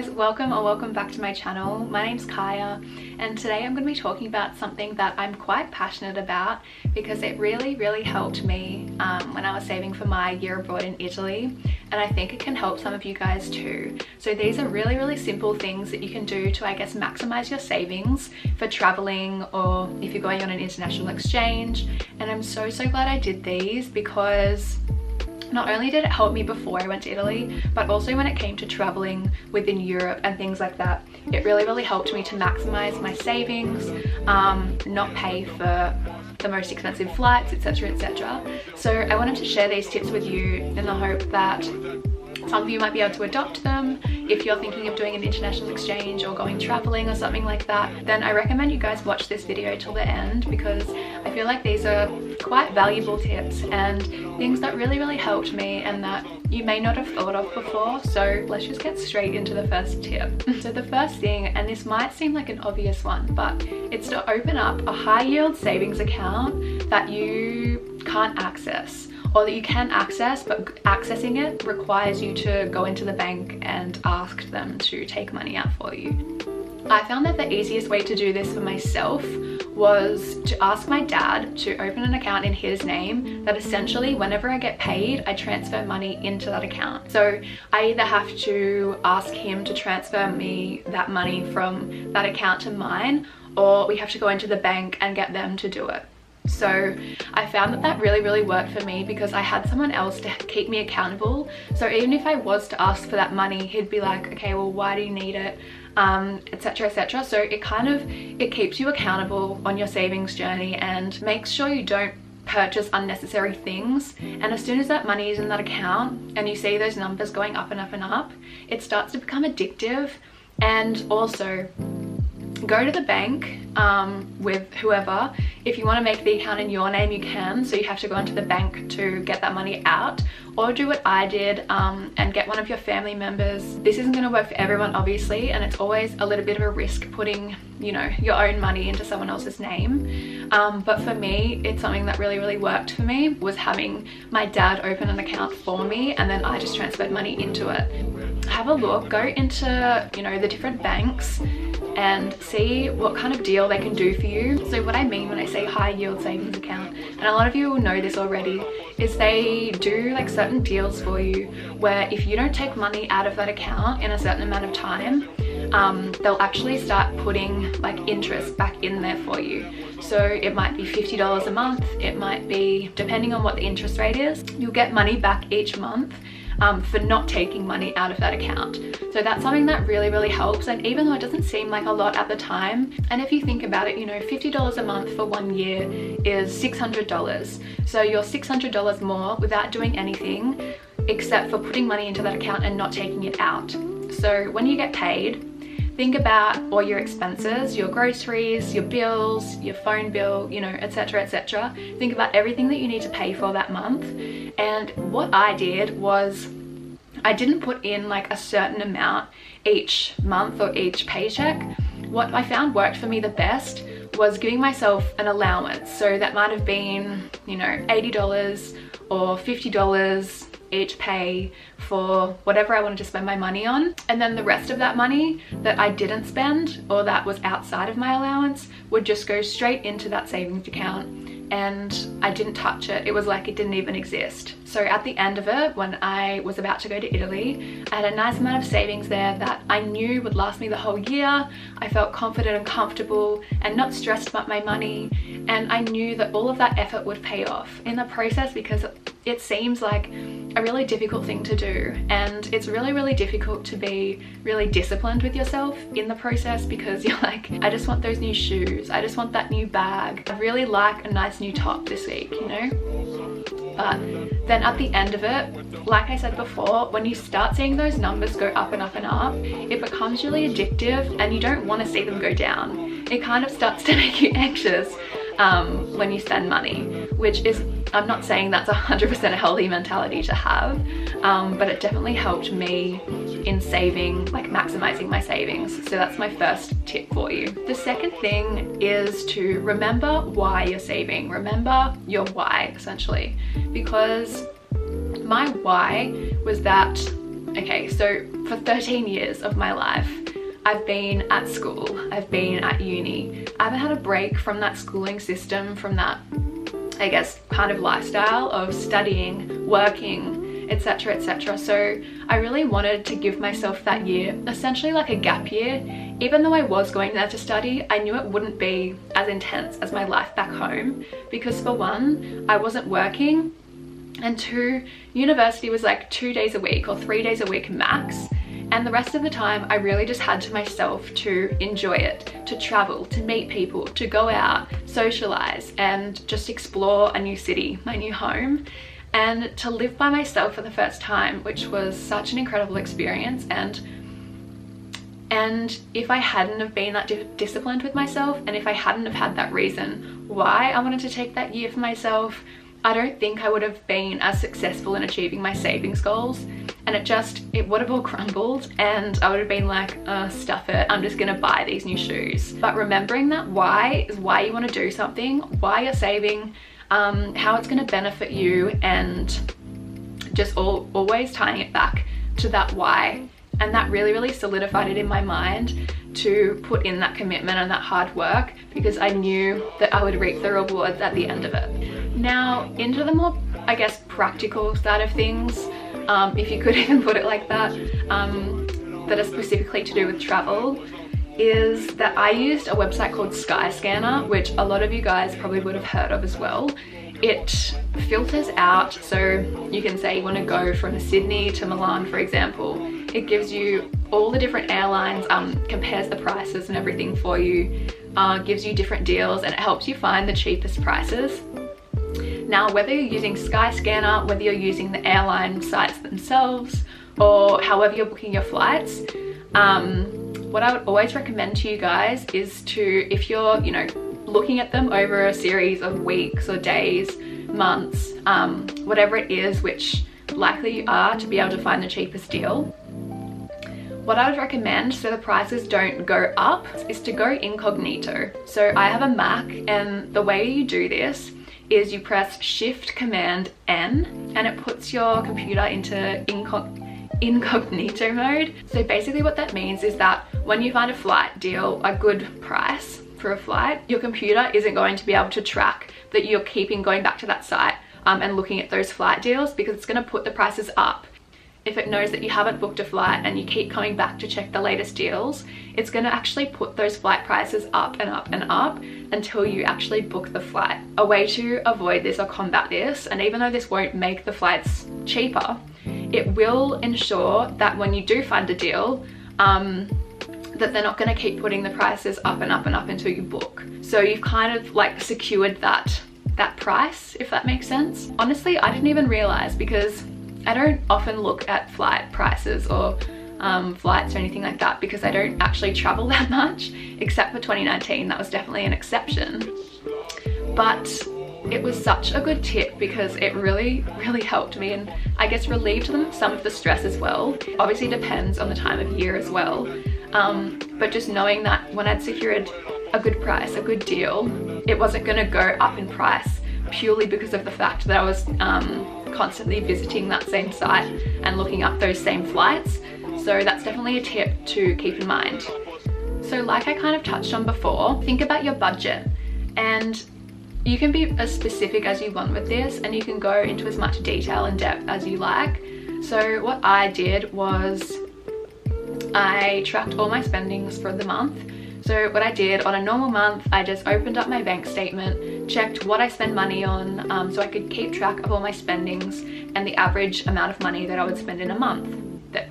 guys, welcome back to my channel. My name's Kaya and today I'm going to be talking about something that I'm quite passionate about because it really helped me when I was saving for my year abroad in Italy, and I think it can help some of you guys too. So these are really simple things that you can do to, I guess, maximize your savings for traveling or if you're going on an international exchange. And I'm so glad I did these because not only did it help me before I went to Italy, but also when it came to traveling within Europe and things like that, it really helped me to maximize my savings, not pay for the most expensive flights, etc. So I wanted to share these tips with you in the hope that some of you might be able to adopt them. If you're thinking of doing an international exchange or going traveling or something like that, then I recommend you guys watch this video till the end because I feel like these are quite valuable tips and things that really helped me and that you may not have thought of before. So let's just get straight into the first tip. So the first thing, and this might seem like an obvious one, but it's to open up a high yield savings account that you can't access, or that you can access, but accessing it requires you to go into the bank and ask them to take money out for you. I found that the easiest way to do this for myself was to ask my dad to open an account in his name that essentially whenever I get paid, I transfer money into that account. So I either have to ask him to transfer me that money from that account to mine, or we have to go into the bank and get them to do it. So I found that that really worked for me because I had someone else to keep me accountable. So even if I was to ask for that money, he'd be like, okay, well, why do you need it, etc. So it keeps you accountable on your savings journey and makes sure you don't purchase unnecessary things. And as soon as that money is in that account and you see those numbers going up and up, it starts to become addictive. And also go to the bank with whoever. If you want to make the account in your name, you can, so you have to go into the bank to get that money out, or do what I did and get one of your family members. This isn't going to work for everyone obviously, and it's always a little bit of a risk putting, you know, your own money into someone else's name, but for me it's something that really worked for me, was having my dad open an account for me and then I just transferred money into it. Have a look, go into, you know, the different banks and see what kind of deal they can do for you. So what I mean when I say high yield savings account, and a lot of you will know this already, is they do like certain deals for you where if you don't take money out of that account in a certain amount of time, they'll actually start putting like interest back in there for you. So it might be $50 a month, it might be, depending on what the interest rate is, you'll get money back each month for not taking money out of that account. So that's something that really helps. And even though it doesn't seem like a lot at the time, and if you think about it, you know, $50 a month for 1 year is $600. So you're $600 more without doing anything except for putting money into that account and not taking it out. So when you get paid, think about all your expenses, your groceries, your bills, your phone bill, you know, etc. Think about everything that you need to pay for that month. And what I did was I didn't put in like a certain amount each month or each paycheck. What I found worked for me the best was giving myself an allowance. So that might have been, you know, $80 or $50 each pay for whatever I wanted to spend my money on, and then the rest of that money that I didn't spend or that was outside of my allowance would just go straight into that savings account, and I didn't touch it. It was like it didn't even exist. So at the end of it, when I was about to go to Italy, I had a nice amount of savings there that I knew would last me the whole year. I felt confident and comfortable and not stressed about my money, and I knew that all of that effort would pay off in the process because it seems like a really difficult thing to do, and it's really difficult to be really disciplined with yourself in the process because you're like, I just want those new shoes, I just want that new bag, I really like a nice new top this week, you know. But then at the end of it, like I said before, when you start seeing those numbers go up and up, it becomes really addictive and you don't want to see them go down. It kind of starts to make you anxious when you spend money, which is, I'm not saying that's 100% a healthy mentality to have, but it definitely helped me in saving, like maximizing my savings. So that's my first tip for you. The second thing is to remember why you're saving. Remember your why, essentially, because my why was that Okay, so for 13 years of my life, I've been at school, I've been at uni. I haven't had a break from that schooling system, from that, I guess, kind of lifestyle of studying, working, etc, etc. So I really wanted to give myself that year, essentially like a gap year. Even though I was going there to study, I knew it wouldn't be as intense as my life back home, because for one, I wasn't working, and two, university was like 2 days a week or 3 days a week max. And the rest of the time, I really just had to myself to enjoy it, to travel, to meet people, to go out, socialize, and just explore a new city, my new home, and to live by myself for the first time, which was such an incredible experience. And if I hadn't have been that disciplined with myself, and if I hadn't have had that reason why I wanted to take that year for myself, I don't think I would have been as successful in achieving my savings goals. And it would have all crumbled, and I would have been like, stuff it, I'm just gonna buy these new shoes. But remembering that why is why you want to do something, why you're saving, how it's gonna benefit you, and just always tying it back to that why. And that really solidified it in my mind to put in that commitment and that hard work, because I knew that I would reap the rewards at the end of it. Now, into the more, I guess, practical side of things, if you could even put it like that, that are specifically to do with travel, is that I used a website called Skyscanner, which a lot of you guys probably would have heard of as well. It filters out, so you can say you want to go from Sydney to Milan, for example. It gives you all the different airlines, compares the prices and everything for you, gives you different deals, and it helps you find the cheapest prices. Now, whether you're using Skyscanner, whether you're using the airline sites themselves, or however you're booking your flights, what I would always recommend to you guys is to, if you're, looking at them over a series of weeks or days, months, whatever it is, which likely you are, to be able to find the cheapest deal. What I would recommend, so the prices don't go up, is to go incognito. So I have a Mac, and the way you do this is you press Shift Command N, and it puts your computer into incognito mode. So basically what that means is that when you find a flight deal, a good price for a flight, your computer isn't going to be able to track that you're keeping going back to that site and looking at those flight deals, because it's going to put the prices up. If it knows that you haven't booked a flight and you keep coming back to check the latest deals, it's going to actually put those flight prices up and up and up until you actually book the flight. A way to avoid this or combat this, and even though this won't make the flights cheaper, it will ensure that when you do find a deal, that they're not going to keep putting the prices up and up and up until you book. So you've kind of like secured that price, if that makes sense. Honestly, I didn't even realize, because I don't often look at flight prices or flights or anything like that, because I don't actually travel that much, except for 2019. That was definitely an exception. But it was such a good tip, because it really helped me, and I guess relieved some of the stress as well. Obviously depends on the time of year as well. But just knowing that when I'd secured a good price, a good deal, it wasn't going to go up in price purely because of the fact that I was constantly visiting that same site and looking up those same flights. So that's definitely a tip to keep in mind. So like I kind of touched on before, think about your budget, and you can be as specific as you want with this, and you can go into as much detail and depth as you like. So what I did was I tracked all my spendings for the month. So what I did on a normal month, I just opened up my bank statement, checked what I spend money on, so I could keep track of all my spendings and the average amount of money that I would spend in a month.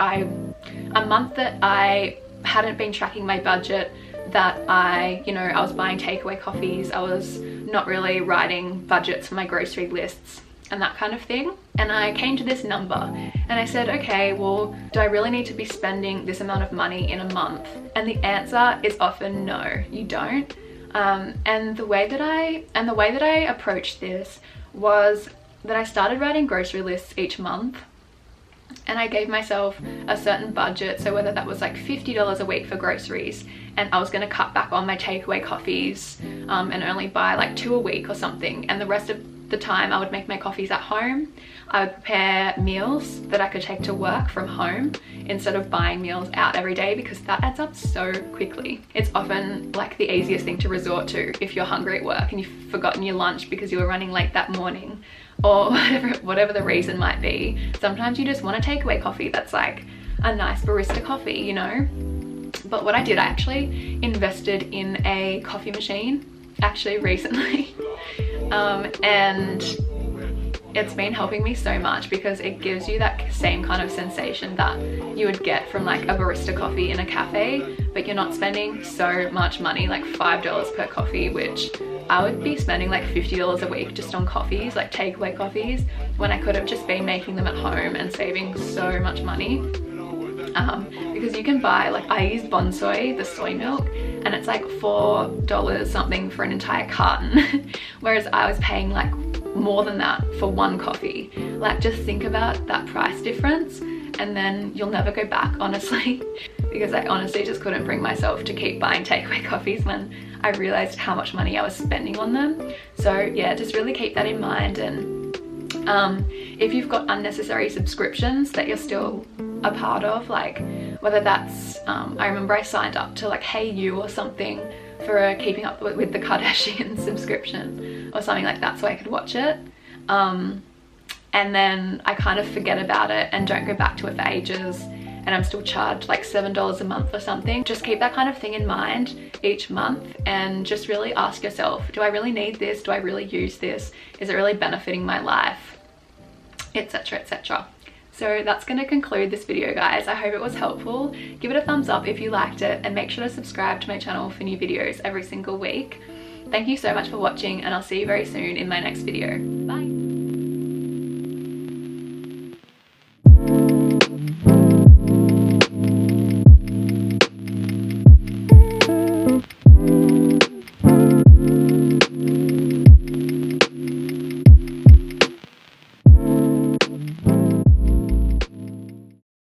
A month that I hadn't been tracking my budget, that I was buying takeaway coffees, I was not really writing budgets for my grocery lists and that kind of thing. And I came to this number and I said, okay, well, do I really need to be spending this amount of money in a month? And the answer is often no, you don't. And the way that I approached this was that I started writing grocery lists each month, and I gave myself a certain budget. So whether that was like $50 a week for groceries, and I was going to cut back on my takeaway coffees and only buy like 2 a week or something, and the rest of the time I would make my coffees at home. I would prepare meals that I could take to work from home instead of buying meals out every day, because that adds up so quickly. It's often like the easiest thing to resort to if you're hungry at work and you've forgotten your lunch because you were running late that morning, or whatever the reason might be. Sometimes you just want a takeaway coffee that's like a nice barista coffee, you know? But what I did, I actually invested in a coffee machine actually recently. And it's been helping me so much because it gives you that same kind of sensation that you would get from like a barista coffee in a cafe, but you're not spending so much money, like $5 per coffee, which I would be spending like $50 a week just on coffees, like takeaway coffees, when I could have just been making them at home and saving so much money. Because you can buy, like, I use Bonsoy, the soy milk, and it's like $4 something for an entire carton, whereas I was paying like more than that for one coffee. Like, just think about that price difference and then you'll never go back, honestly, because I honestly just couldn't bring myself to keep buying takeaway coffees when I realized how much money I was spending on them. So yeah, just really keep that in mind. And if you've got unnecessary subscriptions that you're still a part of, like whether that's I remember I signed up to like Hey You or something for a Keeping Up with the Kardashians subscription or something like that, so I could watch it, and then I kind of forget about it and don't go back to it for ages, and I'm still charged like $7 a month or something. Just keep that kind of thing in mind each month and just really ask yourself, do I really need this? Do I really use this? Is it really benefiting my life? Etc, etc. So that's going to conclude this video, guys. I hope it was helpful. Give it a thumbs up if you liked it, and make sure to subscribe to my channel for new videos every single week. Thank you so much for watching, and I'll see you very soon in my next video. Bye.